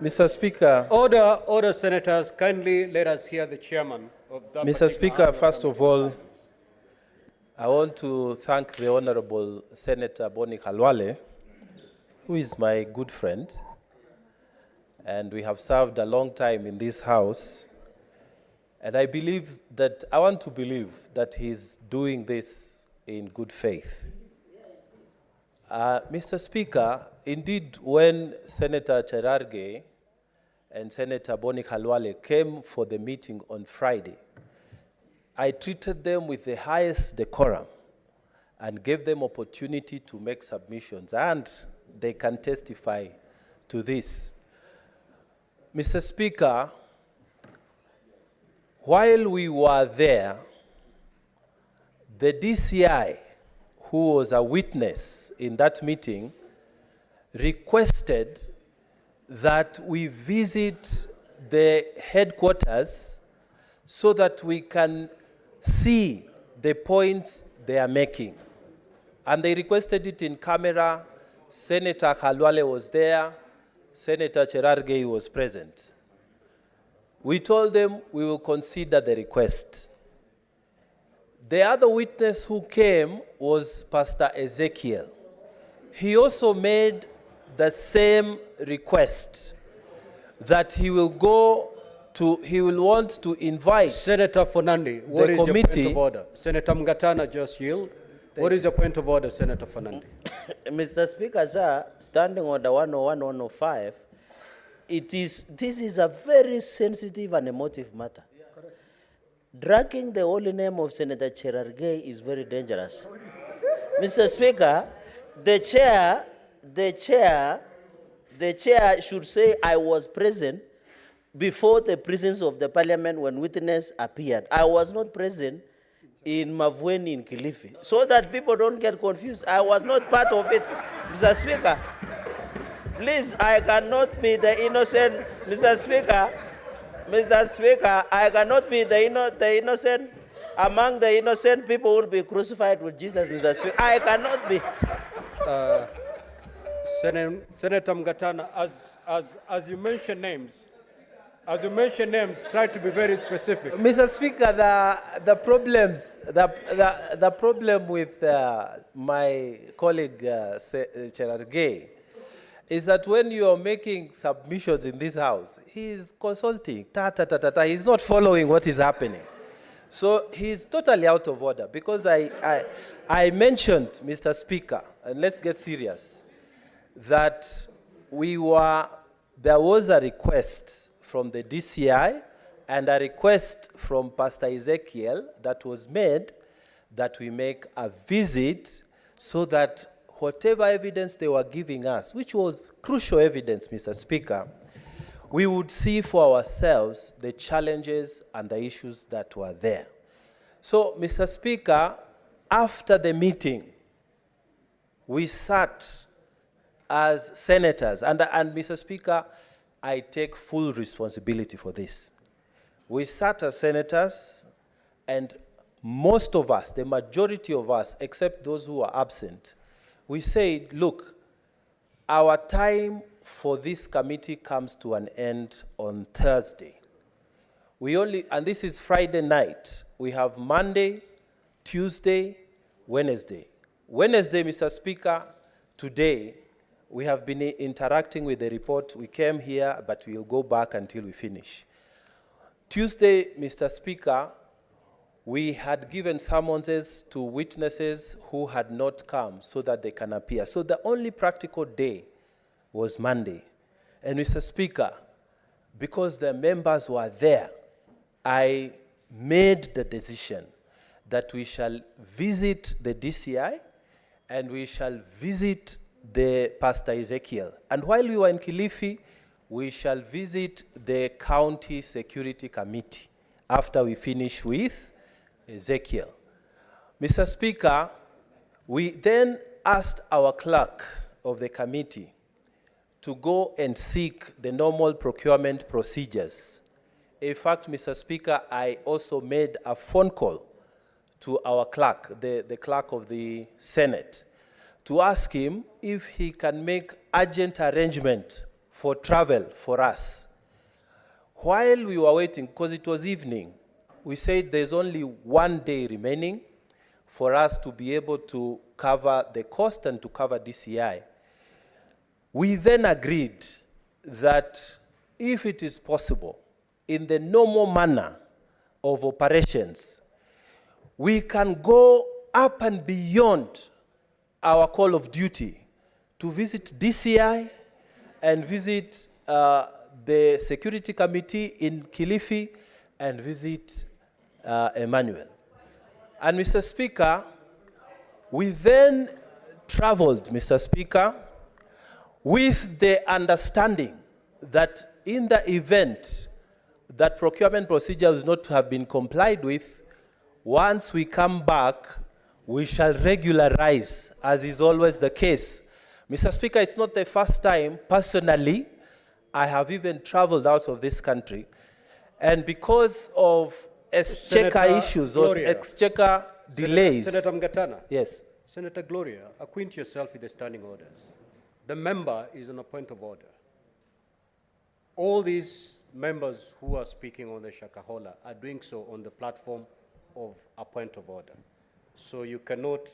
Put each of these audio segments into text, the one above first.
Mr. Speaker. Order, senators. Kindly let us hear the chairman of that. Mr. Speaker, first of all, I want to thank the Honorable Senator Boni Khalwale, who is my good friend, and we have served a long time in this House. And I want to believe that he's doing this in good faith. Mr. Speaker, indeed, when Senator Cherargei and Senator Boni Khalwale came for the meeting on Friday, I treated them with the highest decorum and gave them opportunity to make submissions, and they can testify to this. Mr. Speaker, while we were there, the DCI, who was a witness in that meeting, requested that we visit the headquarters so that we can see the points they are making. And they requested it in camera. Senator Khalwale was there. Senator Cherargei was present. We told them we will consider the request. The other witness who came was Pastor Ezekiel. He also made the same request that he will want to invite Senator Fernandi, what is committee. Your point of order? Senator Mungatana just yield. What is your point of order, Senator Fernandi? Mr. Speaker, sir, Standing Order 101-105, this is a very sensitive and emotive matter. Dragging the holy name of Senator Cherargei is very dangerous. Mr. Speaker, the chair should say I was present before the presence of the parliament when witness appeared. I was not present in Mavueni in Kilifi, so that people don't get confused. I was not part of it. Mr. Speaker, please, I cannot be the innocent. Mr. Speaker, I cannot be the innocent among the innocent people who will be crucified with Jesus, Mr. Speaker. I cannot be. Senator Mungatana, as you mention names, try to be very specific. Mr. Speaker, the problem with my colleague Cherargei is that when you are making submissions in this House, he is consulting, he's not following what is happening. So he's totally out of order, because I mentioned, Mr. Speaker, and let's get serious, that there was a request from the DCI and a request from Pastor Ezekiel that was made that we make a visit so that whatever evidence they were giving us, which was crucial evidence, Mr. Speaker, we would see for ourselves the challenges and the issues that were there. So, Mr. Speaker, after the meeting, we sat as senators, and Mr. Speaker, I take full responsibility for this. We sat as senators, and most of us, the majority of us, except those who were absent, we said, look, our time for this committee comes to an end on Thursday. And this is Friday night. We have Monday, Tuesday, Wednesday. Wednesday, Mr. Speaker, today, we have been interacting with the report. We came here, but we'll go back until we finish. Tuesday, Mr. Speaker, we had given summonses to witnesses who had not come so that they can appear. So the only practical day was Monday. And Mr. Speaker, because the members were there, I made the decision that we shall visit the DCI and we shall visit the Pastor Ezekiel. And while we were in Kilifi, we shall visit the County Security Committee after we finish with Ezekiel. Mr. Speaker, we then asked our clerk of the committee to go and seek the normal procurement procedures. In fact, Mr. Speaker, I also made a phone call to our clerk, the clerk of the Senate, to ask him if he can make urgent arrangement for travel for us. While we were waiting, because it was evening, we said there's only 1 day remaining for us to be able to cover the cost and to cover DCI. We then agreed that if it is possible, in the normal manner of operations, we can go up and beyond our call of duty to visit DCI and visit the Security Committee in Kilifi and visit Emmanuel. And Mr. Speaker, we then traveled, Mr. Speaker, with the understanding that in the event that procurement procedures not have been complied with, once we come back, we shall regularize, as is always the case. Mr. Speaker, it's not the first time, personally, I have even traveled out of this country, and because of exchequer Senator issues or Gloria. exchequer delays. Senator Mungatana. Yes. Senator Gloria, acquaint yourself with the standing orders. The member is on a point of order. All these members who are speaking on the Shakahola are doing so on the platform of a point of order. So you cannot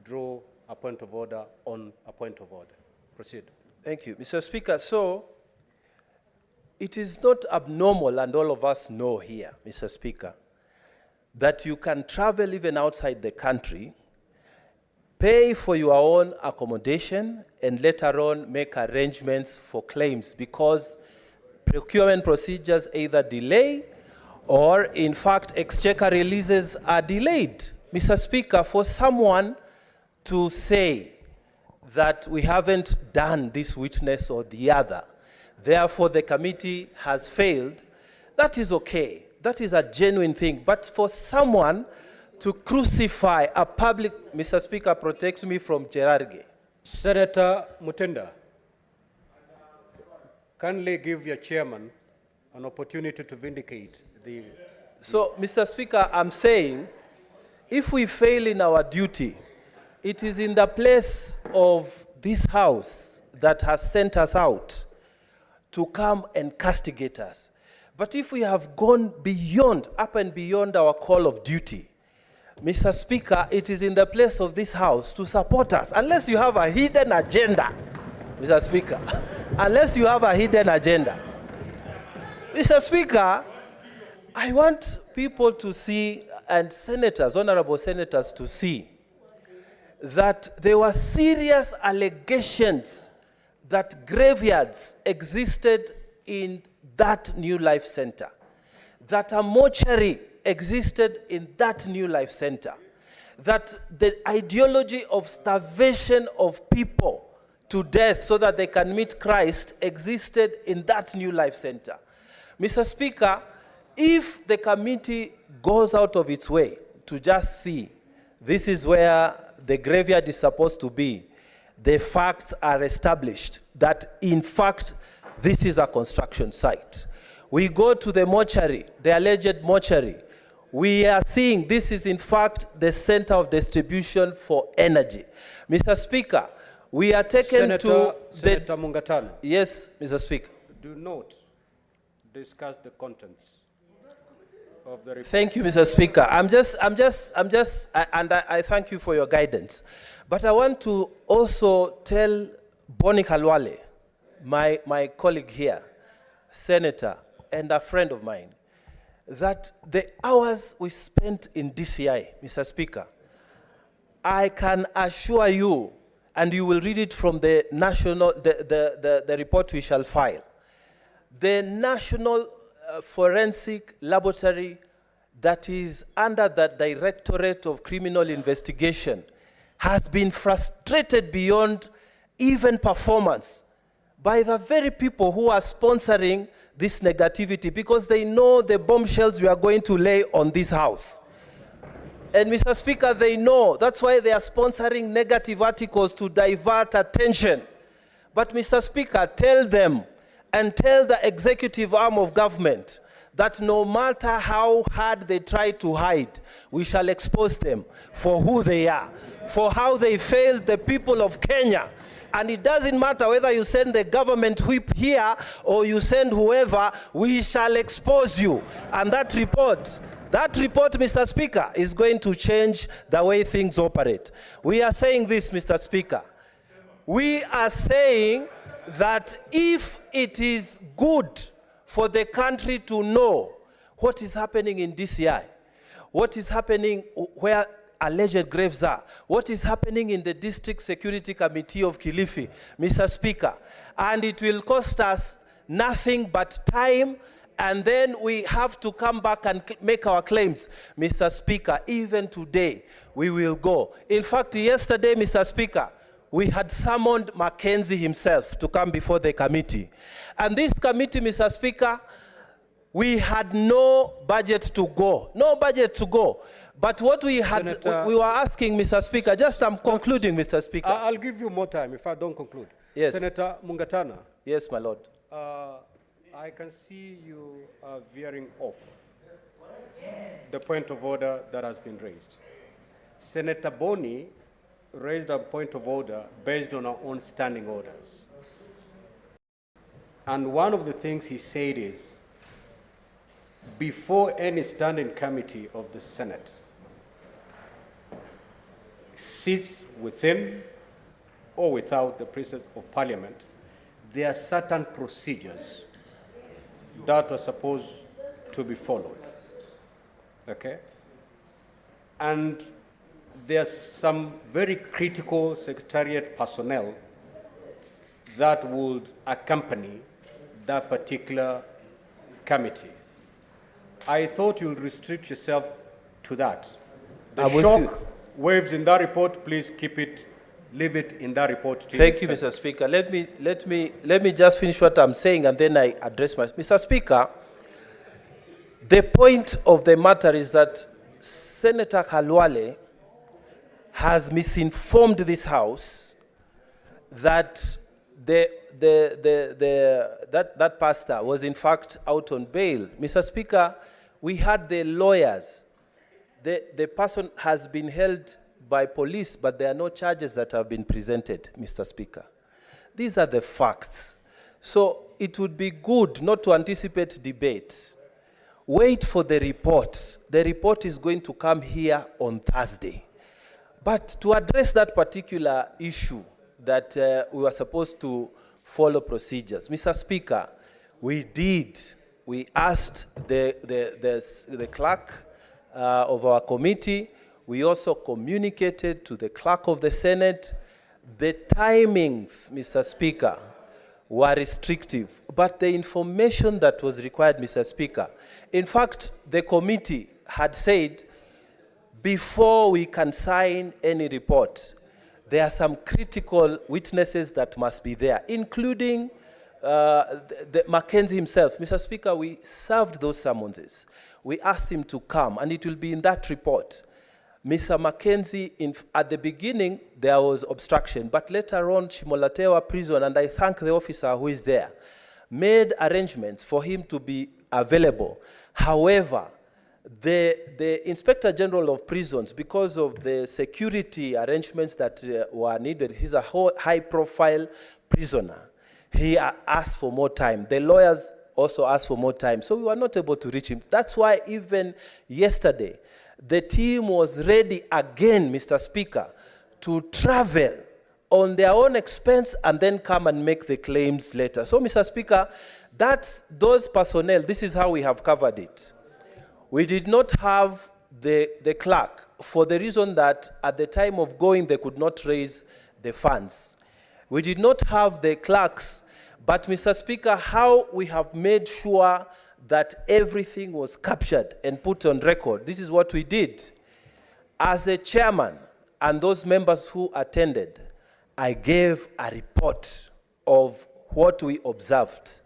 draw a point of order on a point of order. Proceed. Thank you, Mr. Speaker. So, it is not abnormal, and all of us know here, Mr. Speaker, that you can travel even outside the country, pay for your own accommodation, and later on make arrangements for claims because procurement procedures either delay or, in fact, exchequer releases are delayed. Mr. Speaker, for someone to say that we haven't done this witness or the other, therefore the committee has failed, that is okay. That is a genuine thing. But for someone to crucify a public, Mr. Speaker, protects me from Gerarge. Senator Mutenda, kindly give your chairman an opportunity to vindicate the... So, Mr. Speaker, I'm saying, if we fail in our duty, it is in the place of this House that has sent us out to come and castigate us. But if we have gone beyond, up and beyond our call of duty, Mr. Speaker, it is in the place of this House to support us, unless you have a hidden agenda, Mr. Speaker, unless you have a hidden agenda. Mr. Speaker, I want people to see, and senators, honorable senators, to see that there were serious allegations that graveyards existed in that New Life Center, that a mortuary existed in that New Life Center, that the ideology of starvation of people to death so that they can meet Christ existed in that New Life Center. Mr. Speaker, if the committee goes out of its way to just see this is where the graveyard is supposed to be, the facts are established that, in fact, this is a construction site. We go to the mortuary, the alleged mortuary. We are seeing this is, in fact, the center of distribution for energy. Mr. Speaker, we are taken to Senator Mungatana. Yes, Mr. Speaker. Do not discuss the contents of the report. Thank you, Mr. Speaker. I thank you for your guidance. But I want to also tell Bonnie Khalwale, my colleague here, senator, and a friend of mine, that the hours we spent in DCI, Mr. Speaker, I can assure you, and you will read it from the national, the report we shall file, the National Forensic Laboratory that is under the Directorate of Criminal Investigation has been frustrated beyond even performance by the very people who are sponsoring this negativity, because they know the bombshells we are going to lay on this House. And Mr. Speaker, they know. That's why they are sponsoring negative articles to divert attention. But Mr. Speaker, tell them and tell the executive arm of government that no matter how hard they try to hide, we shall expose them for who they are. for how they failed the people of Kenya. And it doesn't matter whether you send the government whip here or you send whoever, we shall expose you. And that report, Mr. Speaker, is going to change the way things operate. We are saying this, Mr. Speaker. We are saying that if it is good for the country to know what is happening in DCI, what is happening where alleged graves are, what is happening in the District Security Committee of Kilifi, Mr. Speaker, and it will cost us nothing but time, and then we have to come back and make our claims. Mr. Speaker, even today, we will go. In fact, yesterday, Mr. Speaker, we had summoned Mackenzie himself to come before the committee. And this committee, Mr. Speaker, we had no budget to go. No budget to go. But what we had, Senator, we were asking, Mr. Speaker, just I'm concluding, Mr. Speaker. I'll give you more time if I don't conclude. Yes. Senator Mungatana. Yes, my lord. I can see you are veering off the point of order that has been raised. Senator Boni raised a point of order based on our own standing orders. And one of the things he said is, before any standing committee of the Senate sits within or without the presence of Parliament, there are certain procedures that are supposed to be followed. Okay? And there's some very critical Secretariat personnel that would accompany that particular committee. I thought you'll restrict yourself to that. The shock waves in that report, please keep it, leave it in that report. Thank you, Mr. Speaker. Let me just finish what I'm saying and then I address my... Mr. Speaker, the point of the matter is that Senator Khalwale has misinformed this House that that pastor was in fact out on bail. Mr. Speaker, we had the lawyers. The person has been held by police, but there are no charges that have been presented, Mr. Speaker. These are the facts. So it would be good not to anticipate debate. Wait for the report. The report is going to come here on Thursday. But to address that particular issue that we were supposed to follow procedures, Mr. Speaker, we asked the clerk of our committee. We also communicated to the clerk of the Senate. The timings, Mr. Speaker, were restrictive, but the information that was required, Mr. Speaker, in fact, the committee had said, before we can sign any report, there are some critical witnesses that must be there, including Mackenzie himself. Mr. Speaker, we served those summonses. We asked him to come, and it will be in that report. Mr. Mackenzie, at the beginning, there was obstruction, but later on, Shimolatewa prison, and I thank the officer who is there, made arrangements for him to be available. However, the Inspector General of Prisons, because of the security arrangements that were needed, he's a high-profile prisoner. He asked for more time. The lawyers also asked for more time, so we were not able to reach him. That's why even yesterday, the team was ready again, Mr. Speaker, to travel on their own expense and then come and make the claims later. So, Mr. Speaker, those personnel, this is how we have covered it. We did not have the clerk for the reason that at the time of going, they could not raise the funds. We did not have the clerks, but Mr. Speaker, how we have made sure that everything was captured and put on record. This is what we did. As a chairman and those members who attended, I gave a report of what we observed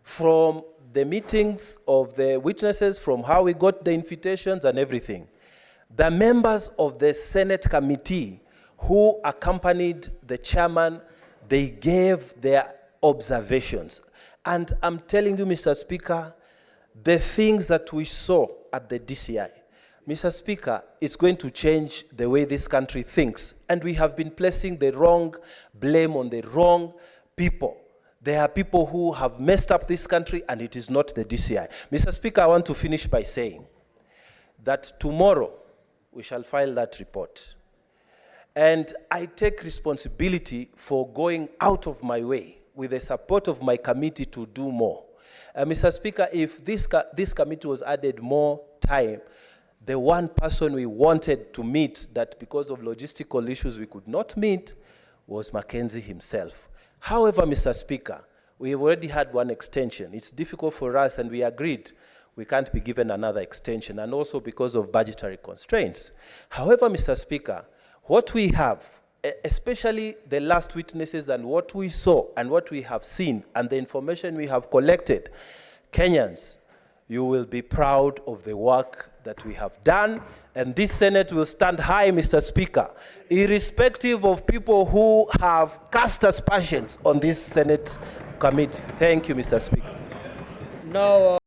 from the meetings of the witnesses, from how we got the invitations and everything. The members of the Senate committee who accompanied the chairman, they gave their observations. And I'm telling you, Mr. Speaker, the things that we saw at the DCI, Mr. Speaker, it's going to change the way this country thinks. And we have been placing the wrong blame on the wrong people. There are people who have messed up this country, and it is not the DCI. Mr. Speaker, I want to finish by saying that tomorrow we shall file that report. And I take responsibility for going out of my way with the support of my committee to do more. Mr. Speaker, if this committee was added more time, the one person we wanted to meet that because of logistical issues we could not meet was Mackenzie himself. However, Mr. Speaker, we have already had one extension. It's difficult for us, and we agreed we can't be given another extension, and also because of budgetary constraints. However, Mr. Speaker, what we have, especially the last witnesses and what we saw and what we have seen and the information we have collected, Kenyans, you will be proud of the work that we have done, and this Senate will stand high, Mr. Speaker, irrespective of people who have cast aspersions on this Senate committee. Thank you, Mr. Speaker. Now,